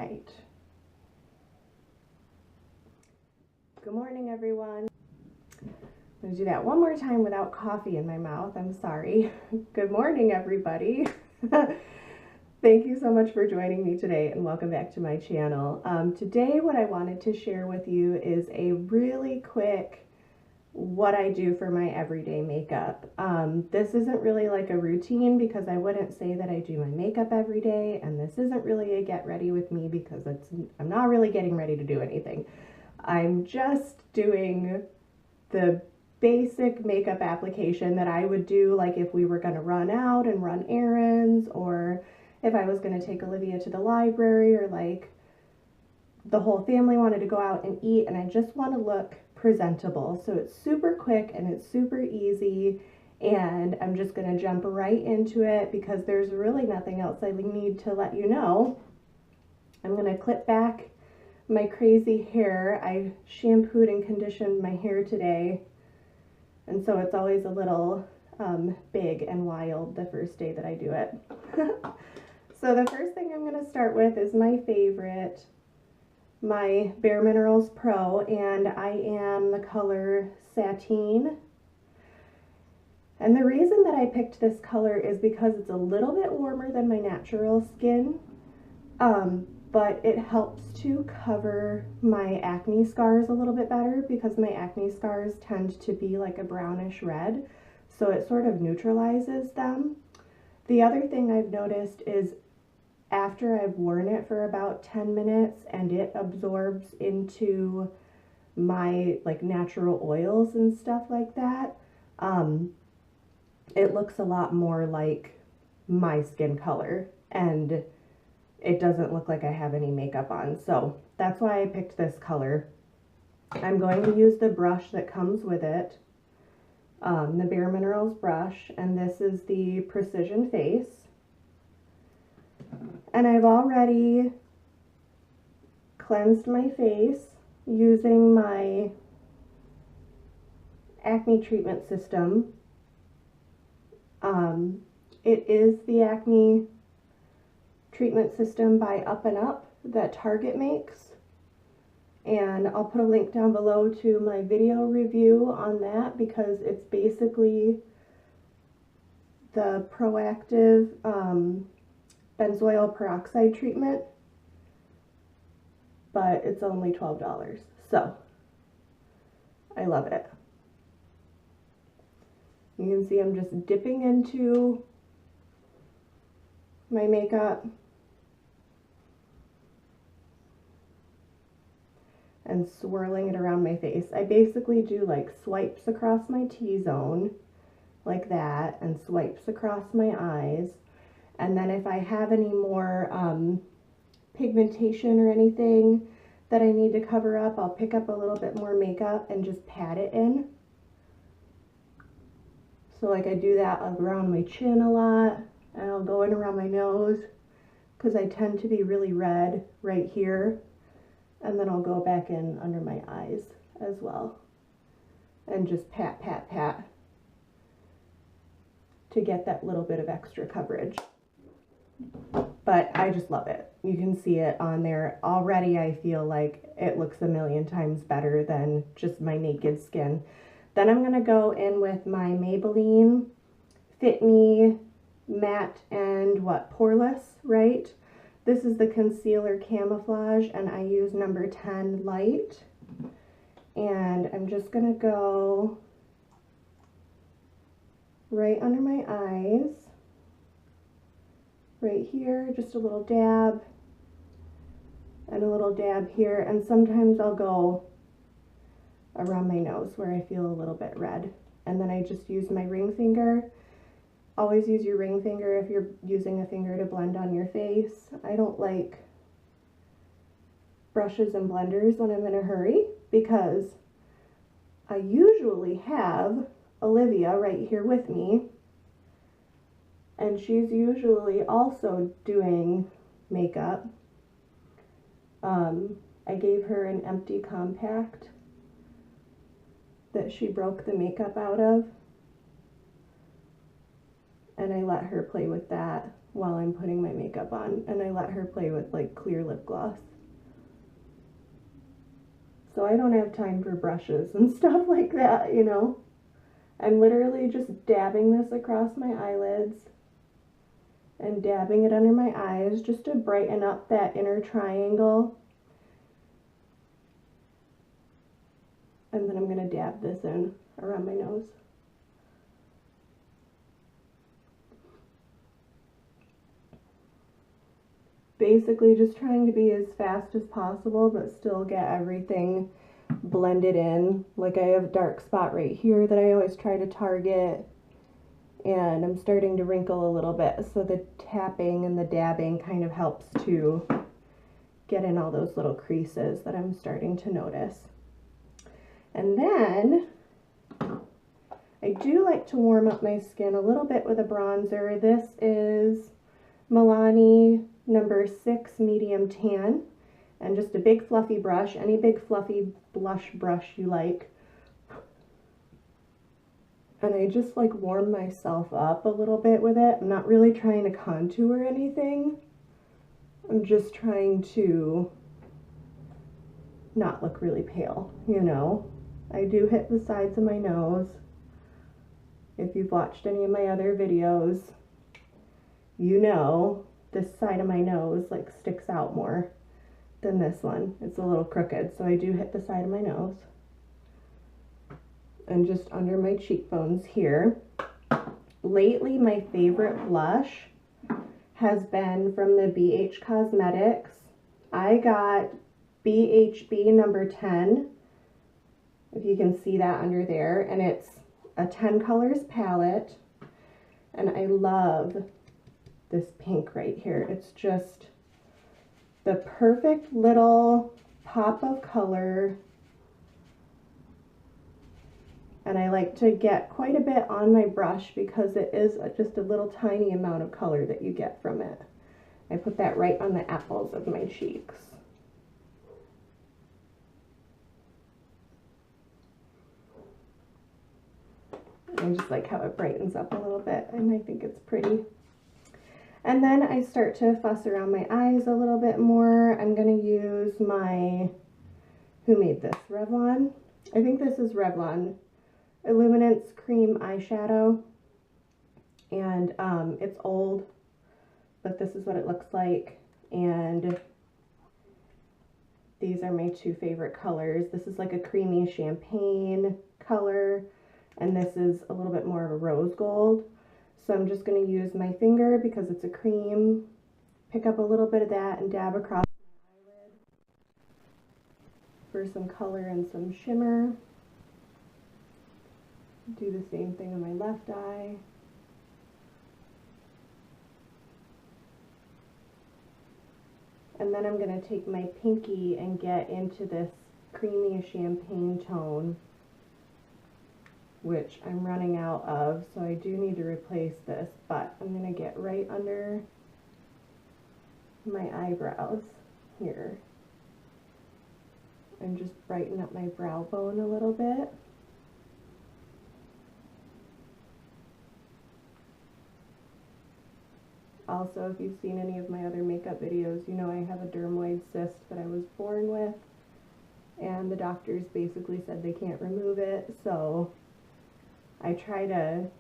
right. Good morning, everyone. I'm going to do that one more time without coffee in my mouth. I'm sorry. Good morning, everybody. Thank you so much for joining me today and welcome back to my channel. Today what I wanted to share with you is a really quick what I do for my everyday makeup. This isn't really like a routine because I wouldn't say that I do my makeup every day, and this isn't really a get ready with me because I'm not really getting ready to do anything. I'm just doing the basic makeup application that I would do like if we were going to run out and run errands, or if I was going to take Olivia to the library, or like the whole family wanted to go out and eat and I just want to look presentable. So it's super quick and it's super easy, and I'm just going to jump right into it because there's really nothing else I need to let you know. I'm going to clip back my crazy hair. I shampooed and conditioned my hair today, and so it's always a little big and wild the first day that I do it. So the first thing I'm going to start with is my favorite, my Bare Minerals Pro, and I am the color Sateen. And the reason that I picked this color is because it's a little bit warmer than my natural skin, but it helps to cover my acne scars a little bit better because my acne scars tend to be like a brownish red, so it sort of neutralizes them. The other thing I've noticed is after I've worn it for about 10 minutes and it absorbs into my like natural oils and stuff like that, it looks a lot more like my skin color and it doesn't look like I have any makeup on. So that's why I picked this color. I'm going to use the brush that comes with it, the Bare Minerals brush, and this is the Precision Face. And I've already cleansed my face using my acne treatment system. It is the acne treatment system by Up and Up that Target makes, and I'll put a link down below to my video review on that because it's basically the proactive benzoyl peroxide treatment, but it's only $12, so I love it. You can see I'm just dipping into my makeup and swirling it around my face. I basically do like swipes across my T-zone like that and swipes across my eyes. And then if I have any more pigmentation or anything that I need to cover up, I'll pick up a little bit more makeup and just pat it in. So like I do that around my chin a lot, and I'll go in around my nose because I tend to be really red right here. And then I'll go back in under my eyes as well and just pat, pat, pat to get that little bit of extra coverage. But I just love it. You can see it on there. Already I feel like it looks a million times better than just my naked skin. Then I'm going to go in with my Maybelline Fit Me Matte and Poreless, right? This is the Concealer Camouflage, and I use number 10 Light. And I'm just going to go right under my eyes, right here, just a little dab, and a little dab here, and sometimes I'll go around my nose where I feel a little bit red. And then I just use my ring finger. Always use your ring finger if you're using a finger to blend on your face. I don't like brushes and blenders when I'm in a hurry because I usually have Olivia right here with me, and she's usually also doing makeup. I gave her an empty compact that she broke the makeup out of, and I let her play with that while I'm putting my makeup on, and I let her play with like clear lip gloss. So I don't have time for brushes and stuff like that, you know. I'm literally just dabbing this across my eyelids and dabbing it under my eyes just to brighten up that inner triangle. And then I'm going to dab this in around my nose. Basically just trying to be as fast as possible, but still get everything blended in. Like I have a dark spot right here that I always try to target, and I'm starting to wrinkle a little bit, so the tapping and the dabbing kind of helps to get in all those little creases that I'm starting to notice. And then I do like to warm up my skin a little bit with a bronzer. This is Milani number 6 medium tan, and just a big fluffy brush, any big fluffy blush brush you like. And I just like warm myself up a little bit with it. I'm not really trying to contour anything. I'm just trying to not look really pale, you know. I do hit the sides of my nose. If you've watched any of my other videos, you know this side of my nose like sticks out more than this one. It's a little crooked, so I do hit the side of my nose and just under my cheekbones here. Lately, my favorite blush has been from the BH Cosmetics. I got BHB number 10, if you can see that under there, and it's a 10 colors palette, and I love this pink right here. It's just the perfect little pop of color, and I like to get quite a bit on my brush because it is just a little tiny amount of color that you get from it. I put that right on the apples of my cheeks. I just like how it brightens up a little bit, and I think it's pretty. And then I start to fuss around my eyes a little bit more. I'm going to use my, who made this? Revlon? I think this is Revlon Illuminance Cream Eyeshadow. And it's old, but this is what it looks like. And these are my two favorite colors. This is like a creamy champagne color, and this is a little bit more of a rose gold. So I'm just going to use my finger because it's a cream, pick up a little bit of that and dab across my eyelid for some color and some shimmer. Do the same thing on my left eye. And then I'm going to take my pinky and get into this creamy champagne tone, which I'm running out of, so I do need to replace this, but I'm going to get right under my eyebrows here and just brighten up my brow bone a little bit. Also, if you've seen any of my other makeup videos, you know I have a dermoid cyst that I was born with, and the doctors basically said they can't remove it, so I try to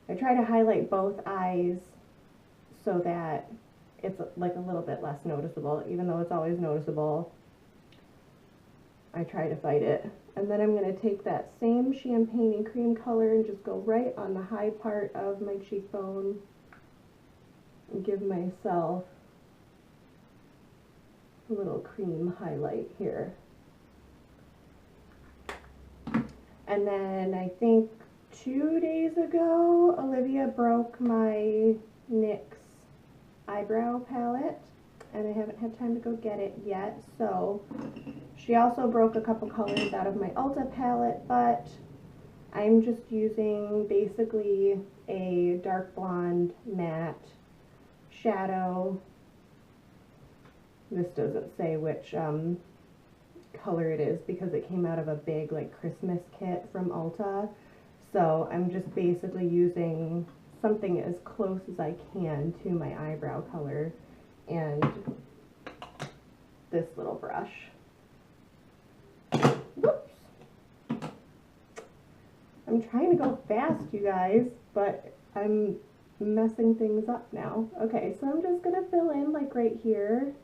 highlight both eyes so that it's like a little bit less noticeable. Even though it's always noticeable, I try to fight it. And then I'm going to take that same champagne and cream color and just go right on the high part of my cheekbone and give myself a little cream highlight here. And then I think 2 days ago, Olivia broke my NYX eyebrow palette, and I haven't had time to go get it yet. So she also broke a couple colors out of my Ulta palette, but I'm just using basically a dark blonde matte shadow. This doesn't say which color it is because it came out of a big like Christmas kit from Ulta. So I'm just basically using something as close as I can to my eyebrow color and this little brush. Whoops. I'm trying to go fast, you guys, but I'm messing things up now. Okay, so I'm just gonna fill in like right here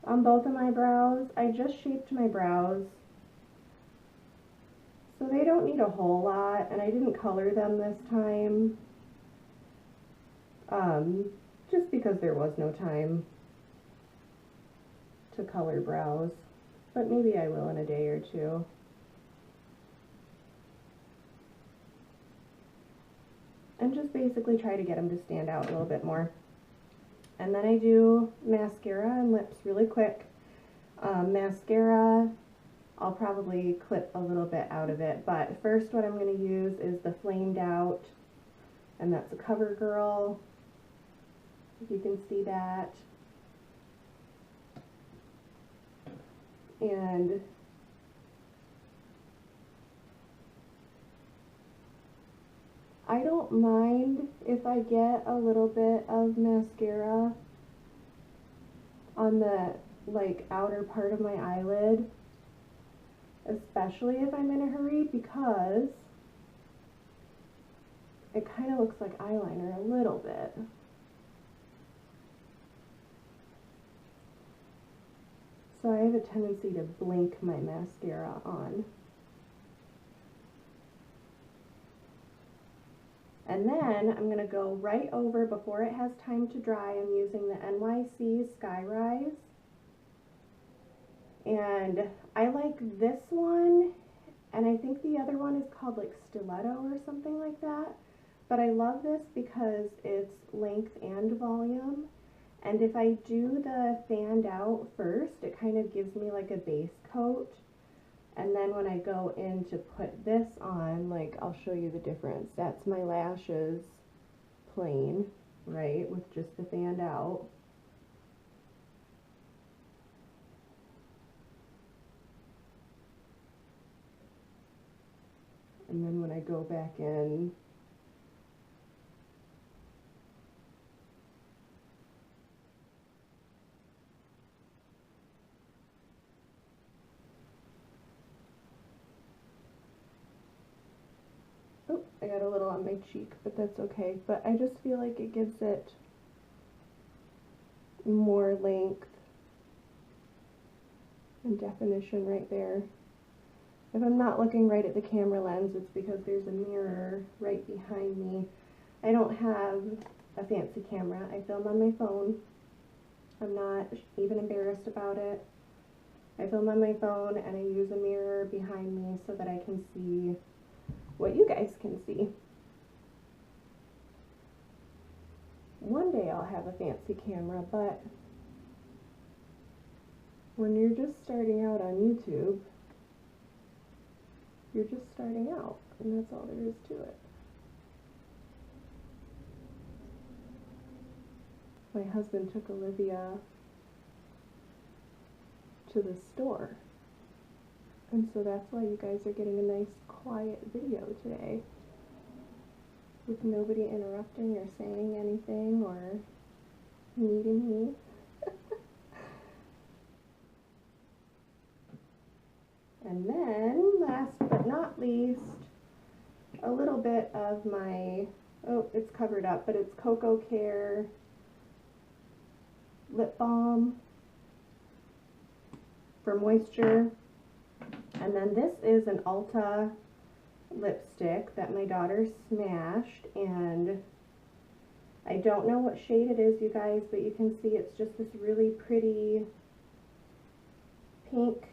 on both of my brows. I just shaped my brows, so they don't need a whole lot, and I didn't color them this time, just because there was no time to color brows, but maybe I will in a day or two. And just basically try to get them to stand out a little bit more. And then I do mascara and lips really quick. Mascara, I'll probably clip a little bit out of it, but first what I'm going to use is the Flamed Out, and that's a CoverGirl, if you can see that. And I don't mind if I get a little bit of mascara on the like outer part of my eyelid, especially if I'm in a hurry, because it kind of looks like eyeliner a little bit. So I have a tendency to blink my mascara on. And then I'm going to go right over, before it has time to dry, I'm using the NYC Sky Rise. And I like this one, and I think the other one is called like Stiletto or something like that. But I love this because it's length and volume. And if I do the fanned out first, it kind of gives me like a base coat. And then when I go in to put this on, like, I'll show you the difference. That's my lashes plain, right, with just the fanned out. And then when I go back in, oh, I got a little on my cheek, but that's okay. But I just feel like it gives it more length and definition right there. If I'm not looking right at the camera lens, it's because there's a mirror right behind me. I don't have a fancy camera. I film on my phone. I'm not even embarrassed about it. I film on my phone and I use a mirror behind me so that I can see what you guys can see. One day I'll have a fancy camera, but when you're just starting out on YouTube, you're just starting out, and that's all there is to it. My husband took Olivia to the store, and so that's why you guys are getting a nice quiet video today, with nobody interrupting or saying anything or needing me. And then, last but not least, a little bit of my, oh, it's covered up, but it's Cocoa Care lip balm for moisture. And then this is an Ulta lipstick that my daughter smashed, and I don't know what shade it is, you guys, but you can see it's just this really pretty pink,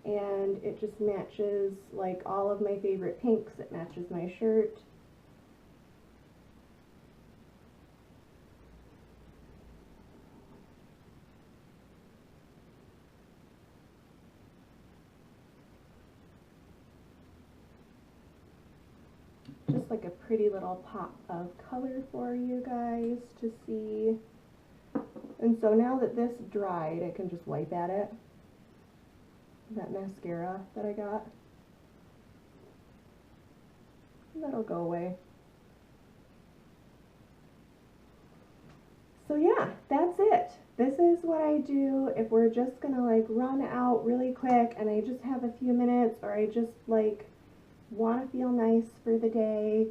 and it just matches like all of my favorite pinks. It matches my shirt. Just like a pretty little pop of color for you guys to see. And so now that this dried, I can just wipe at it. That mascara that I got. That'll go away. So yeah, that's it. This is what I do if we're just gonna like run out really quick and I just have a few minutes, or I just like want to feel nice for the day.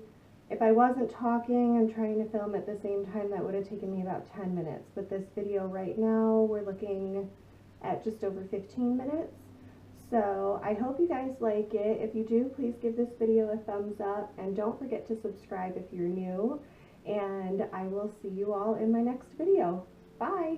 If I wasn't talking and trying to film at the same time, that would have taken me about 10 minutes. But this video right now, we're looking at just over 15 minutes. So I hope you guys like it. If you do, please give this video a thumbs up and don't forget to subscribe if you're new. And I will see you all in my next video. Bye!